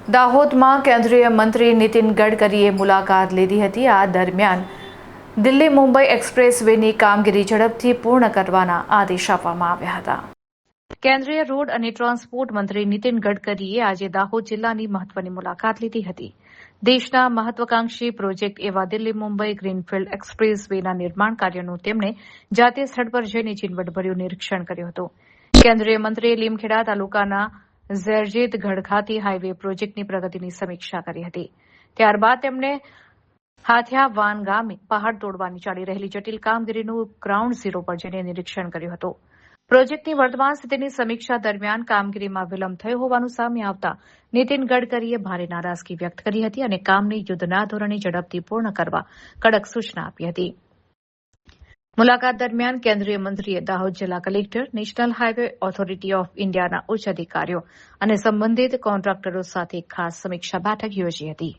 દાહોદમાં કેન્દ્રીય મંત્રી નીતિન ગડકરીએ મુલાકાત લીધી હતી। આ દરમિયાન દિલ્હી મુંબઈ એક્સપ્રેસ વેની કામગીરી ઝડપથી પૂર્ણ કરવાના આદેશ આપવામાં આવ્યા હતા। કેન્દ્રીય રોડ અને ટ્રાન્સપોર્ટ મંત્રી નીતિન ગડકરીએ આજે દાહોદ જિલ્લાની મહત્વની મુલાકાત લીધી હતી। દેશના મહત્વાકાંક્ષી પ્રોજેક્ટ એવા દિલ્હી મુંબઈ ગ્રીનફિલ્ડ એક્સપ્રેસ વેના નિર્માણ કાર્યનું તેમણે જાતે સ્થળ પર જઈને ઝીણવટભર્યું નિરીક્ષણ કર્યું હતું। કેન્દ્રીય મંત્રીએ લીમખેડા તાલુકાના ઝેરજેદગઢ ખાતે હાઇવે પ્રોજેક્ટની પ્રગતિની સમીક્ષા કરી હતી। ત્યારબાદ તેમણે હાથિયાવાન ગામે પહાડ તોડવાની ચાલી રહેલી જટિલ કામગીરીનું ગ્રાઉન્ડ ઝીરો પર જઈને નિરીક્ષણ કર્યું હતું। પ્રોજેક્ટની વર્તમાન સ્થિતિની સમીક્ષા દરમિયાન કામગીરીમાં વિલંબ થયો હોવાનું સામે આવતા નીતિન ગડકરીએ ભારે નારાજગી વ્યક્ત કરી હતી અને કામની યુદ્ધના ધોરણે ઝડપથી પૂર્ણ કરવા કડક સૂચના આપી હતી। મુલાકાત દરમિયાન કેન્દ્રીય મંત્રીએ દાહોદ જિલ્લા collector, national highway authority of ઇન્ડિયાના ઉચ્ચ અધિકારીઓ અને સંબંધિત કોન્ટ્રાક્ટરો સાથે ખાસ સમીક્ષા બેઠક યોજી હતી।